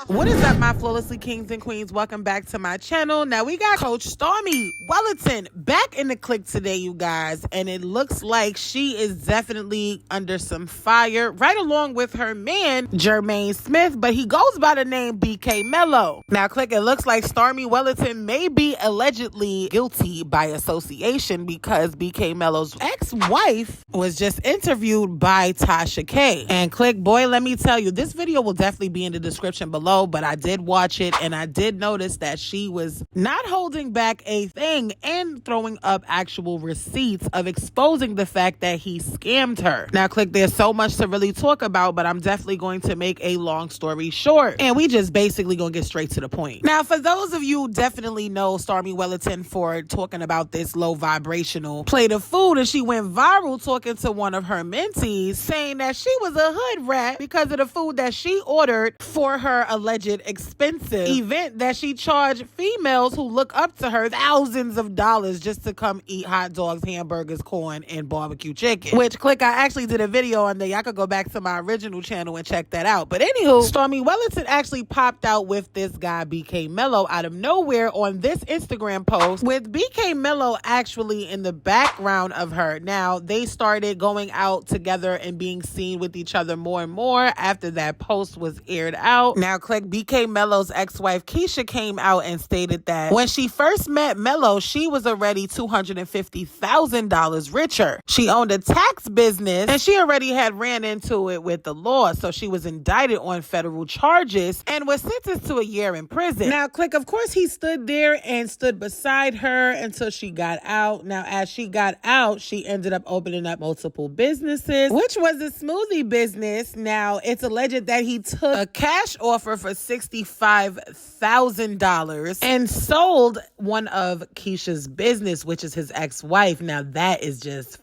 What is up, my flawlessly kings and queens? Welcome back to my channel. Now we got CoachStormy Wellington back in the click today, you guys, and it looks like she is definitely under some fire, right along with her man Jermaine Smith, but he goes by the name BK Mello. Now click, it looks like Stormy Wellington may be allegedly guilty by association because BK Mello's ex-wife was just interviewed by Tasha K. And click, boy, let me tell you, this video will definitely be in the description below, but I did watch it and I did notice that she was not holding back a thing and throwing up actual receipts of exposing the fact that he scammed her. Now click, there's so much to really talk about, but I'm definitely going to make a long story short, and we just basically gonna get straight to the point. Now, for those of you who definitely know Stormy Wellington for talking about this low vibrational plate of food, and she went viral talking to one of her mentees saying that she was a hood rat because of the food that she ordered for her alleged expensive event that she charged females who look up to her thousands of dollars just to come eat hot dogs, hamburgers, corn, and barbecue chicken. Which, click, I actually did a video on there. Y'all could go back to my original channel and check that out. But anywho, Stormy Wellington actually popped out with this guy BK Mello out of nowhere on this Instagram post, with BK Mello actually in the background of her. Now, they started going out together and being seen with each other more and more after that post was aired out. Now, click, BK Mello's ex-wife Keisha came out and stated that when she first met Mello, she was already $250,000 richer. She owned a tax business and she already had ran into it with the law, so she was indicted on federal charges and was sentenced to a year in prison. Now, click, of course, he stood there and stood beside her until she got out. Now, as she got out, she ended up opening up multiple businesses, which was a smoothie business. Now, it's alleged that he took a cash offer for $65,000 and sold one of Keisha's business, which is his ex-wife. Now, that is just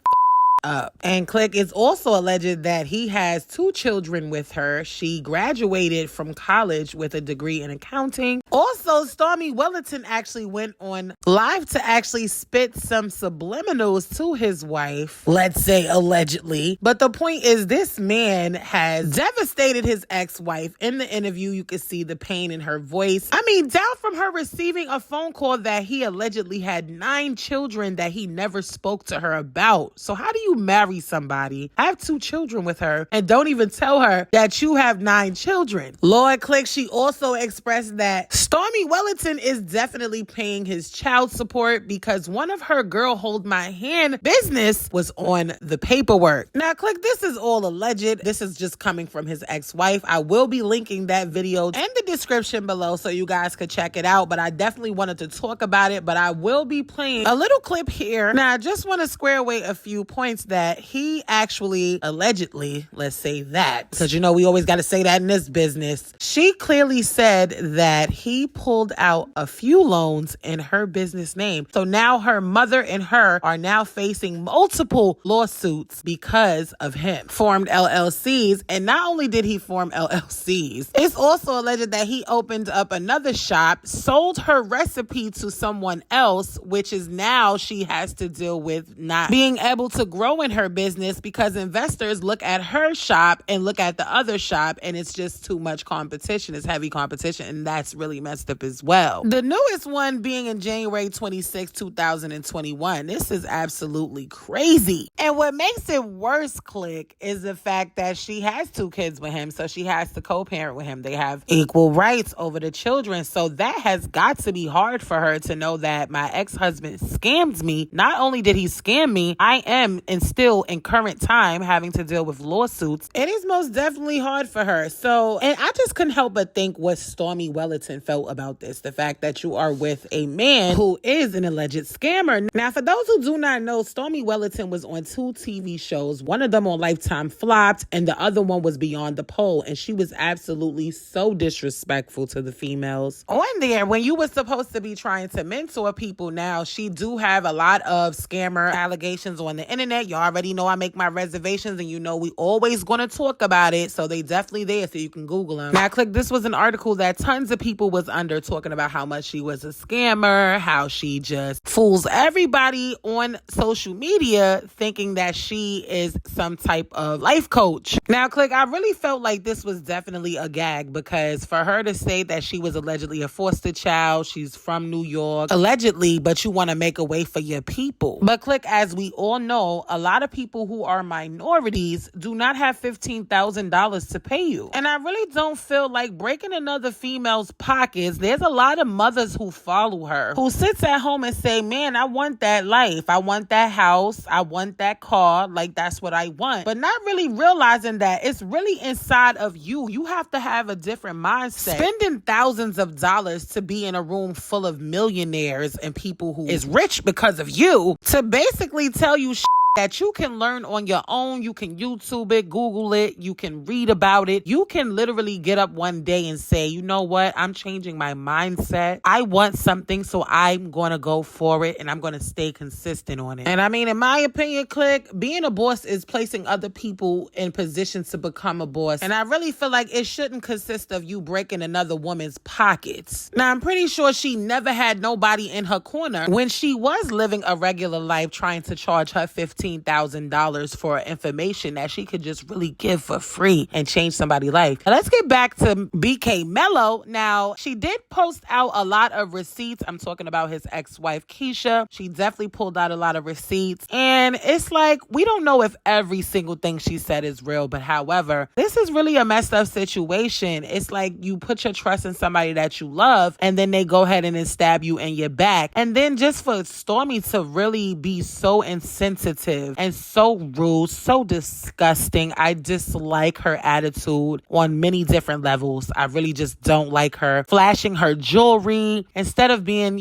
up. And click, it's also alleged that he has 2 children with her. She graduated from college with a degree in accounting. Also, Stormy Wellington actually went on live to actually spit some subliminals to his wife, let's say allegedly. But the point is, this man has devastated his ex-wife. In the interview, you can see the pain in her voice. I mean, down from her receiving a phone call that he allegedly had 9 children that he never spoke to her about. So how do you marry somebody, have 2 children with her, and don't even tell her that you have 9 children? Lord, click, she also expressed that Stormy Wellington is definitely paying his child support because one of her girl hold my hand business was on the paperwork. Now, click, this is all alleged. This is just coming from his ex-wife. I will be linking that video in the description below so you guys could check it out, but I definitely wanted to talk about it, but I will be playing a little clip here. Now, I just want to square away a few points that he actually allegedly, let's say that, because you know we always got to say that in this business. She clearly said that he pulled out a few loans in her business name. So now her mother and her are now facing multiple lawsuits because of him. Formed LLCs, and not only did he form LLCs, it's also alleged that he opened up another shop, sold her recipe to someone else, which is now she has to deal with not being able to grow in her business because investors look at her shop and look at the other shop, and it's just too much competition. It's heavy competition, and that's really messed up as well. The newest one being in January 26, 2021. This is absolutely crazy. And what makes it worse, click, is the fact that she has 2 kids with him, so she has to co-parent with him. They have equal rights over the children, so that has got to be hard for her to know that my ex-husband scammed me. Not only did he scam me, I am and still in current time having to deal with lawsuits. It is most definitely hard for her. So, and I just couldn't help but think what Stormy Wellington felt about this. The fact that you are with a man who is an alleged scammer. Now, for those who do not know, Stormy Wellington was on 2 TV shows. One of them on Lifetime flopped, and the other one was Beyond the Pole. And she was absolutely so disrespectful to the females on there when you were supposed to be trying to mentor people. Now, she do have a lot of scammer allegations on the internet. You already know I make my reservations, and you know we always going to talk about it. So they definitely there, so you can Google them. Now, click, this was an article that tons of people was was under talking about how much she was a scammer, how she just fools everybody on social media thinking that she is some type of life coach. Now, Click, I really felt like this was definitely a gag, because for her to say that she was allegedly a foster child, she's from New York, allegedly, but you want to make a way for your people. But Click, as we all know, a lot of people who are minorities do not have $15,000 to pay you. And I really don't feel like breaking another female's pockets. There's a lot of mothers who follow her, who sits at home and say, man, I want that life. I want that house. I want that car. Like, that's what I want. But not really realizing that it's really inside of you. You have to have a different mindset. Spending thousands of dollars to be in a room full of millionaires and people who is rich because of you, to basically tell you that you can learn on your own. You can YouTube it, Google it, you can read about it. You can literally get up one day and say, you know what? I'm changing my mindset. I want something, so I'm going to go for it, and I'm going to stay consistent on it. And I mean, in my opinion, Click, being a boss is placing other people in positions to become a boss. And I really feel like it shouldn't consist of you breaking another woman's pockets. Now, I'm pretty sure she never had nobody in her corner when she was living a regular life trying to charge her $15,000 for information that she could just really give for free and change somebody's life. Now, let's get back to BK Mello. Now, she did post out a lot of receipts. I'm talking about his ex-wife, Keisha. She definitely pulled out a lot of receipts. And it's like, we don't know if every single thing she said is real, but however, this is really a messed up situation. It's like you put your trust in somebody that you love, and then they go ahead and then stab you in your back. And then just for Stormy to really be so insensitive and so rude, so disgusting. I dislike her attitude on many different levels. I really just don't like her flashing her jewelry. Instead of being,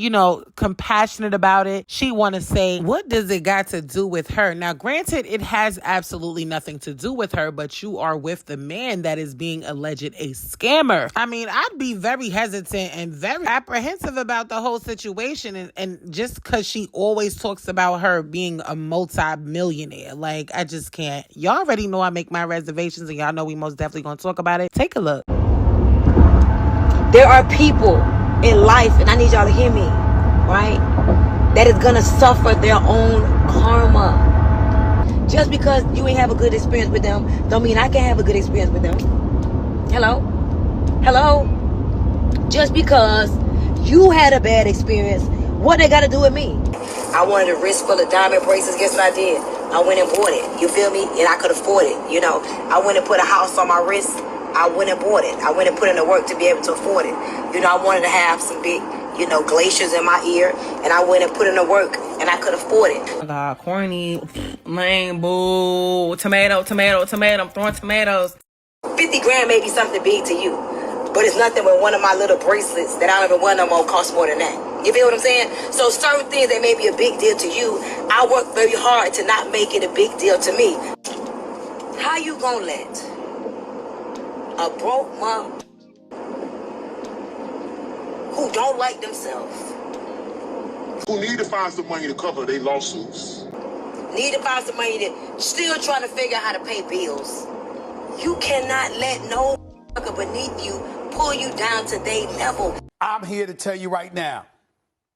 compassionate about it, she want to say, what does it got to do with her? Now, granted, it has absolutely nothing to do with her, but you are with the man that is being alleged a scammer. I mean, I'd be very hesitant and very apprehensive about the whole situation. And just because she always talks about her being a multi-millionaire, like, I just can't. Y'all already know I make my reservations, and y'all know we most definitely gonna talk about it. Take a look. There are people in life, and I need y'all to hear me, right, that is gonna suffer their own karma. Just because you ain't have a good experience with them don't mean I can have a good experience with them. Hello? Just because you had a bad experience, what they got to do with me? I wanted a wrist full of diamond bracelets. Guess what I did? I went and bought it. You feel me? And I could afford it. I went and put a house on my wrist. I went and bought it. I went and put in the work to be able to afford it. I wanted to have some big, glaciers in my ear. And I went and put in the work, and I could afford it. God, corny, lame, boo, tomato, I'm throwing tomatoes. 50 grand may be something big to you, but it's nothing when one of my little bracelets that I don't even wear no more costs more than that. You feel what I'm saying? So certain things that may be a big deal to you, I work very hard to not make it a big deal to me. How you gonna let a broke mom who don't like themselves, who need to find some money to cover their lawsuits, need to find some money to still trying to figure out how to pay bills, you cannot let no motherfucker beneath you pull you down to their level. I'm here to tell you right now,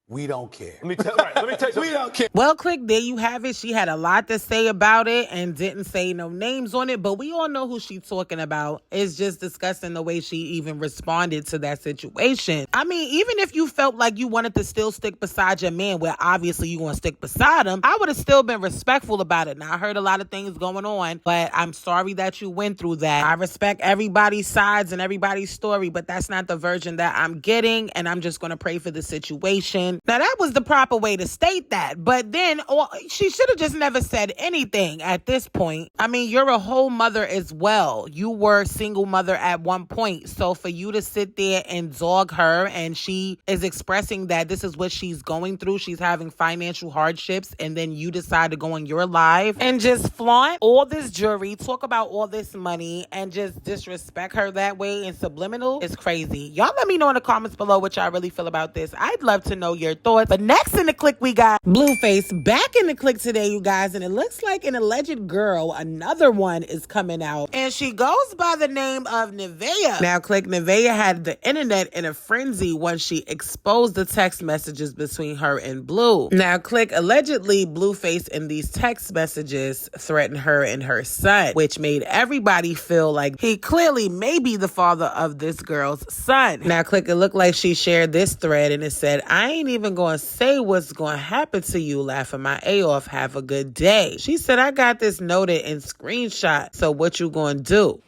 we don't care. Let me tell you, We don't care. Well, Click, there you have it. She had a lot to say about it and didn't say no names on it, but we all know who she's talking about. It's just disgusting the way she even responded to that situation. I mean, even if you felt like you wanted to still stick beside your man, where obviously you're going to stick beside him, I would have still been respectful about it. Now, I heard a lot of things going on, but I'm sorry that you went through that. I respect everybody's sides and everybody's story, but that's not the version that I'm getting, and I'm just going to pray for the situation. Now, that was the proper way to state that, but then she should have just never said anything at this point. I mean, you're a whole mother as well. You were a single mother at one point, so for you to sit there and dog her, and she is expressing that this is what she's going through, she's having financial hardships, and then you decide to go on your live and just flaunt all this jewelry, talk about all this money, and just disrespect her that way in subliminal, is crazy. Y'all let me know in the comments below what y'all really feel about this. I'd love to know your thoughts. But next in the click, we got BlueFace back in the click today, you guys. And it looks like an alleged girl, another one, is coming out. And she goes by the name of Nevaeh. Now, click, Nevaeh had the internet in a frenzy once she exposed the text messages between her and Blue. Now, click, allegedly, BlueFace in these text messages threatened her and her son, which made everybody feel like he clearly may be the father of this girl's son. Now, click, it looked like she shared this thread and it said, "I ain't even gonna say what's gonna happen to you, laughing my A off, have a good day." She said, "I got this noted and screenshot, so what you gonna do?"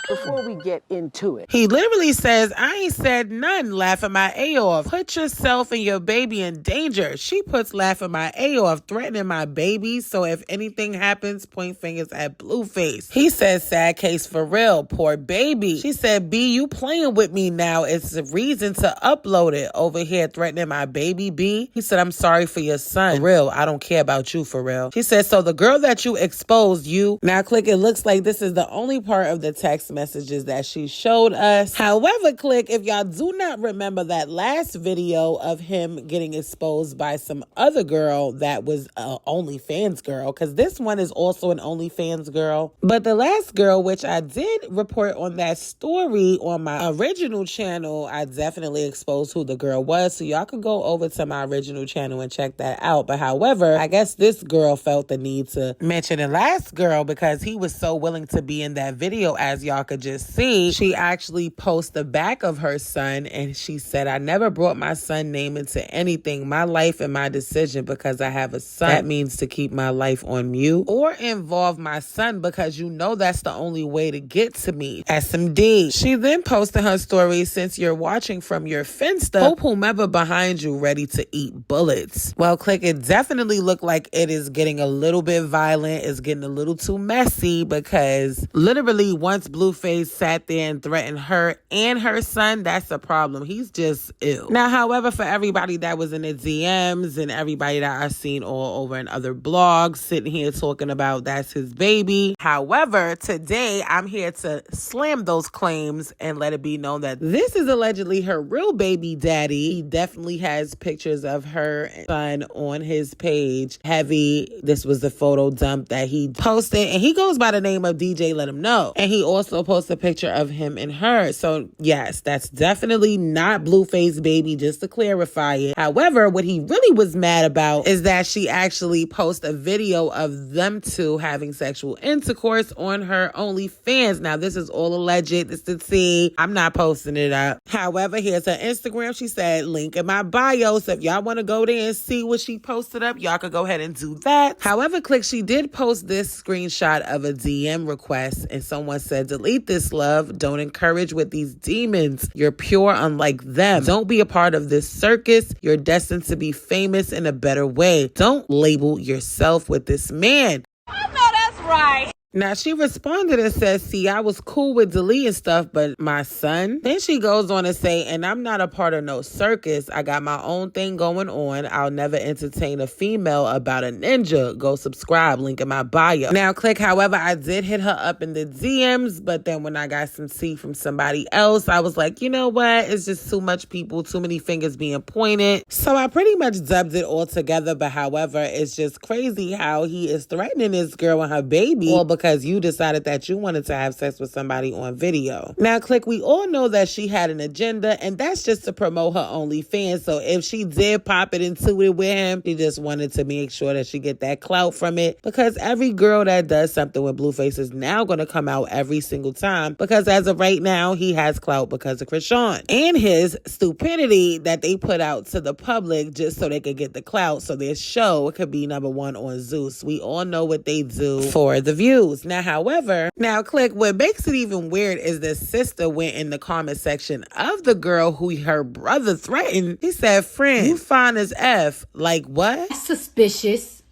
Before we get into it, he literally says, "I ain't said none, laughing my A off. Put yourself and your baby in danger." She puts laughing my A off, threatening my baby. So if anything happens, point fingers at BlueFace. He says, "Sad case for real, poor baby." She said, "B, you playing with me now. It's a reason to upload it. Over here threatening my baby, B." He said, "I'm sorry for your son. For real, I don't care about you for real." She said, "So the girl that you exposed, you..." Now, click, it looks like this is the only part of the text messages that she showed us. However, click, if y'all do not remember that last video of him getting exposed by some other girl that was a OnlyFans girl, because this one is also an OnlyFans girl. But the last girl, which I did report on that story on my original channel, I definitely exposed who the girl was. So y'all could go over to my original channel and check that out. But however, I guess this girl felt the need to mention the last girl because he was so willing to be in that video, as y'all could just see. She actually posted the back of her son and she said, "I never brought my son name into anything. My life and my decision because I have a son. That means to keep my life on mute or involve my son because you know that's the only way to get to me. SMD." She then posted her story, "Since you're watching from your Finsta, hope whomever behind you ready to eat bullets." Well, click, it definitely looked like it is getting a little bit violent. It's getting a little too messy because literally once BlueFace sat there and threatened her and her son, that's a problem. He's just ill. Now, however, for everybody that was in the DMs and everybody that I've seen all over in other blogs sitting here talking about that's his baby. However, today I'm here to slam those claims and let it be known that this is allegedly her real baby daddy. He definitely has pictures of her son on his page. Heavy. This was the photo dump that he posted, and he goes by the name of DJ Let Him Know. And he also posted a picture of him and her. So yes, that's definitely not BlueFace baby, just to clarify it. However, what he really was mad about is that she actually posted a video of them two having sexual intercourse on her OnlyFans. Now, this is all alleged. This is tea. I'm not posting it up. However, here's her Instagram. She said, "Link in my bio." So if y'all want to go there and see what she posted up, y'all could go ahead and do that. However, click, she did post this screenshot of a DM request, and someone said, "Delete this, love. Don't encourage with these demons. You're pure unlike them. Don't be a part of this circus. You're destined to be famous in a better way. Don't label yourself with this man." I know that's right. Now, she responded and says, "See, I was cool with deleting stuff, but my son." Then she goes on to say, "And I'm not a part of no circus. I got my own thing going on. I'll never entertain a female about a ninja. Go subscribe. Link in my bio." Now, click, however, I did hit her up in the DMs, but then when I got some tea from somebody else, I was like, you know what? It's just too much people, too many fingers being pointed. So I pretty much dubbed it all together, but however, it's just crazy how he is threatening this girl and her baby, all because you decided that you wanted to have sex with somebody on video. Now, click, we all know that she had an agenda, and that's just to promote her OnlyFans. So if she did pop it into it with him, she just wanted to make sure that she get that clout from it, because every girl that does something with BlueFace is now going to come out every single time, because as of right now, he has clout because of Chrisean and his stupidity that they put out to the public just so they could get the clout, so their show could be #1 on Zeus. We all know what they do for the views. Now, however, click, what makes it even weird is the sister went in the comment section of the girl who her brother threatened. He said, "Friend, you fine as F." Like, what? That's suspicious.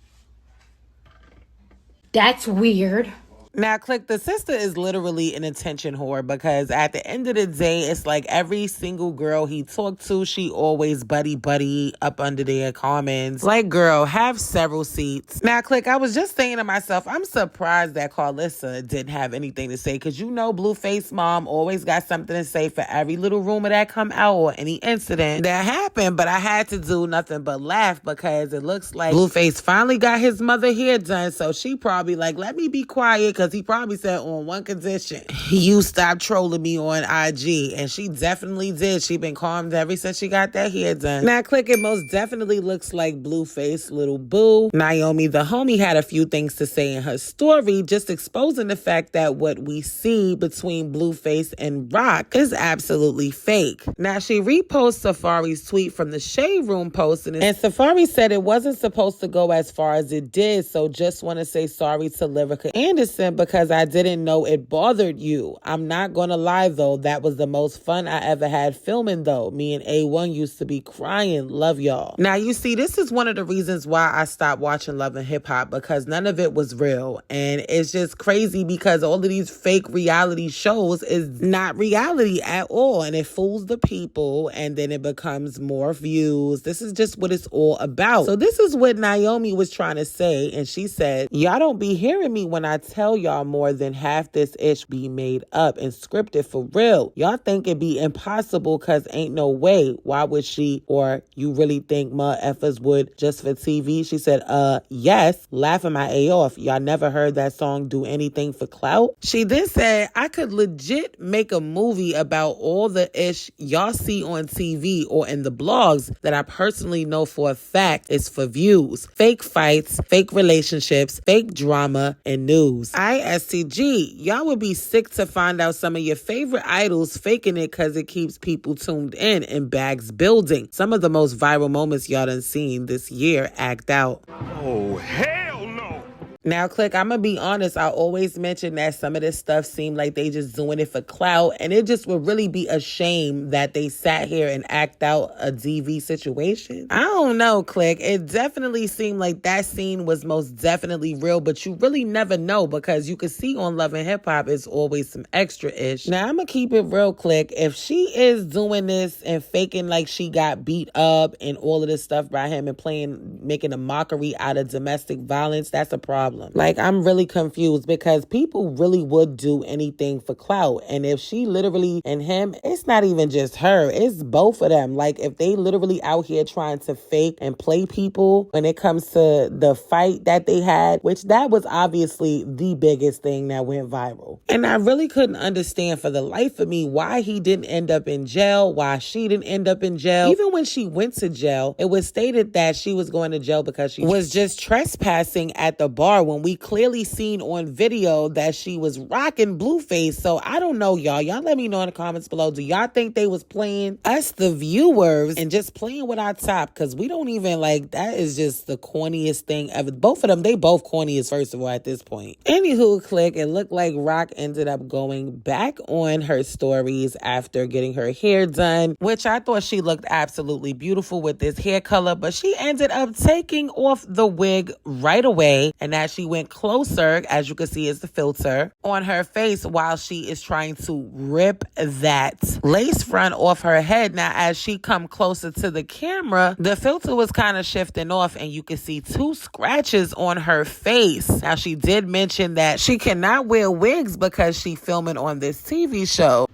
That's weird. Now, click, the sister is literally an attention whore because at the end of the day, it's like every single girl he talked to, she always buddy up under their comments. Like, girl, have several seats. Now, click, I was just saying to myself, I'm surprised that Carlissa didn't have anything to say because you know BlueFace mom always got something to say for every little rumor that come out or any incident that happened, but I had to do nothing but laugh because it looks like BlueFace finally got his mother hair done, so she probably like, let me be quiet, because he probably said on one condition, you stop trolling me on IG, and she definitely did. She been calmed ever since she got that hair done. Now, click, it most definitely looks like BlueFace little boo. Naomi, the homie, had a few things to say in her story, just exposing the fact that what we see between BlueFace and Rock is absolutely fake. Now, she reposts Safari's tweet from the Shade Room posting, and Safari said it wasn't supposed to go as far as it did, so just want to say sorry to Lyrica Anderson because I didn't know it bothered you. I'm not gonna lie though, that was the most fun I ever had filming though. Me and A1 used to be crying. Love y'all. Now, you see, this is one of the reasons why I stopped watching Love and Hip Hop, because none of it was real, and it's just crazy because all of these fake reality shows is not reality at all, and it fools the people, and then it becomes more views. This is just what it's all about. So this is what Naomi was trying to say, and she said, y'all don't be hearing me when I tell y'all more than half this ish be made up and scripted for real. Y'all think it be impossible because ain't no way. Why would she, or you really think ma effers would just for TV? She said, yes, laughing my A off. Y'all never heard that song Do Anything for Clout? She then said, I could legit make a movie about all the ish y'all see on TV or in the blogs that I personally know for a fact is for views. Fake fights, fake relationships, fake drama, and news. ISTG, y'all would be sick to find out some of your favorite idols faking it because it keeps people tuned in bags building. Some of the most viral moments y'all done seen this year act out. Oh, hell no! Now, click, I'm going to be honest. I always mention that some of this stuff seemed like they just doing it for clout. And it just would really be a shame that they sat here and act out a DV situation. I don't know, click. It definitely seemed like that scene was most definitely real. But you really never know because you can see on Love and Hip Hop it's always some extra-ish. Now, I'm going to keep it real, click. If she is doing this and faking like she got beat up and all of this stuff by him and making a mockery out of domestic violence, that's a problem. Like, I'm really confused because people really would do anything for clout. And if she literally and him, it's not even just her, it's both of them. Like, if they literally out here trying to fake and play people when it comes to the fight that they had, which that was obviously the biggest thing that went viral. And I really couldn't understand for the life of me why he didn't end up in jail, why she didn't end up in jail. Even when she went to jail, it was stated that she was going to jail because she was just trespassing at the bar, when we clearly seen on video that she was rocking BlueFace. So I don't know, y'all. Y'all let me know in the comments below. Do y'all think they was playing us, the viewers, and just playing with our top? Because we don't even, like, that is just the corniest thing ever. Both of them, they both corny as first of all at this point. Anywho, click, it looked like Rock ended up going back on her stories after getting her hair done, which I thought she looked absolutely beautiful with this hair color, but she ended up taking off the wig right away, and as she went closer, as you can see is the filter on her face while she is trying to rip that lace front off her head. Now, as she come closer to the camera, the filter was kind of shifting off and you can see 2 scratches on her face. Now, she did mention that she cannot wear wigs because she filming on this TV show.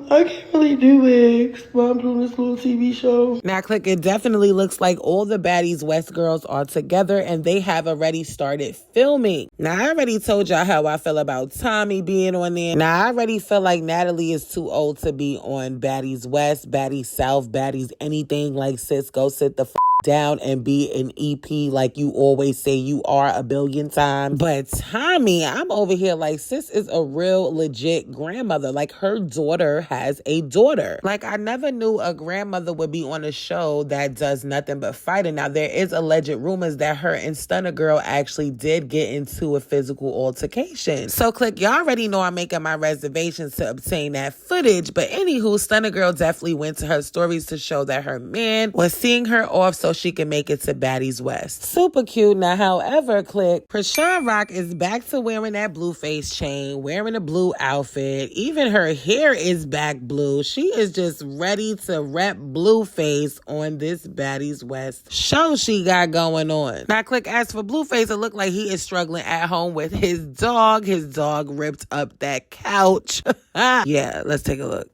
I can't really do wigs, but I'm doing this little TV show. Now, click, it definitely looks like all the Baddies West girls are together and they have already started filming. Now, I already told y'all how I feel about Tommy being on there. Now, I already feel like Natalie is too old to be on Baddies West, Baddies South, Baddies anything. Like, sis, go sit the down and be an EP like you always say you are a billion times. But Tommy, I'm over here like, sis is a real legit grandmother. Like, her daughter has a daughter. Like, I never knew a grandmother would be on a show that does nothing but fighting. Now, there is alleged rumors that her and Stunner Girl actually did get into a physical altercation. So, click, y'all already know I'm making my reservations to obtain that footage. But anywho, Stunner Girl definitely went to her stories to show that her man was seeing her off. So so she can make it to Baddies West. Super cute. Now, however, click, ChriseanRock is back to wearing that BlueFace chain, wearing a blue outfit. Even her hair is back blue. She is just ready to rep BlueFace on this Baddies West show she got going on. Now, click, as for BlueFace, it looked like he is struggling at home with his dog. His dog ripped up that couch. Yeah, let's take a look.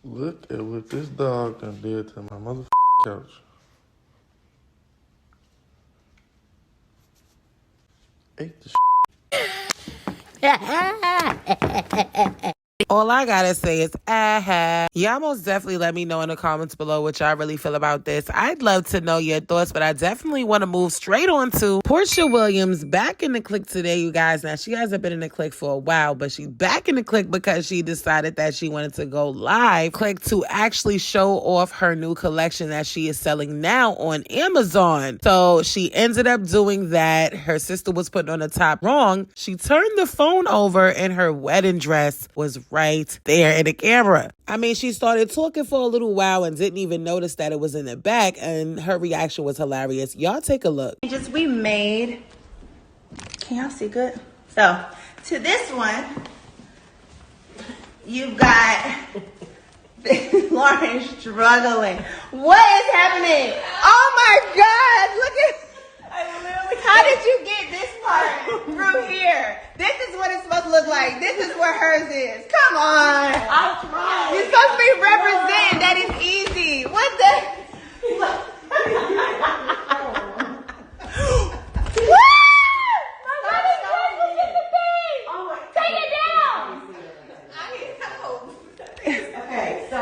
Look at what this dog done did to my motherfucking couch. Ate the All I gotta say is, y'all most definitely let me know in the comments below what y'all really feel about this. I'd love to know your thoughts, but I definitely want to move straight on to Porsha Williams back in the clique today, you guys. Now, she hasn't been in the clique for a while, but she's back in the clique because she decided that she wanted to go live clique to actually show off her new collection that she is selling now on Amazon. So she ended up doing that. Her sister was putting on the top wrong. She turned the phone over and her wedding dress was right there in the camera. I mean, she started talking for a little while and didn't even notice that it was in the back, and her reaction was hilarious. Y'all take a look. We made, can y'all see good? So, to this one, you've got Lauren struggling. What is happening? Oh my God, look at, how did you get this part through here? This is what it's supposed to look like. This is where hers is. Come on. I tried. You're supposed to be representing that it's easy. What the? Take it down. I need help. Okay, so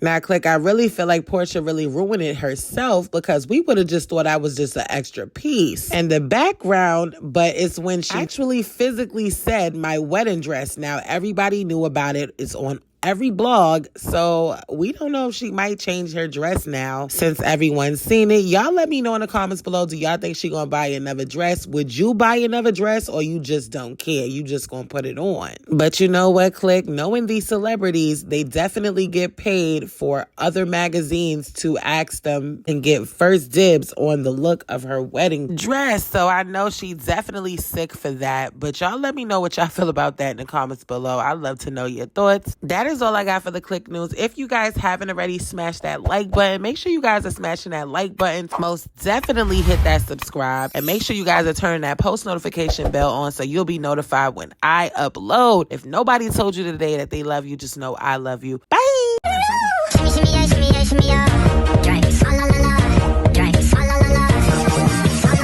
Now, click, I really feel like Porsha really ruined it herself because we would have just thought I was just an extra piece. And the background, but it's when she actually physically said my wedding dress. Now, everybody knew about it. It's on every blog, so we don't know if she might change her dress now since everyone's seen it. Y'all let me know in the comments below. Do y'all think she gonna buy another dress? Would you buy another dress, or you just don't care? You just gonna put it on? But you know what, click? Knowing these celebrities, they definitely get paid for other magazines to ask them and get first dibs on the look of her wedding dress. So I know she's definitely sick for that. But y'all let me know what y'all feel about that in the comments below. I'd love to know your thoughts. That is all I got for the click news. If you guys haven't already, smash that like button. Make sure you guys are smashing that like button. Most definitely hit that subscribe, and make sure you guys are turning that post notification bell on so you'll be notified when I upload. If nobody told you today that they love you, just know I love you. Bye.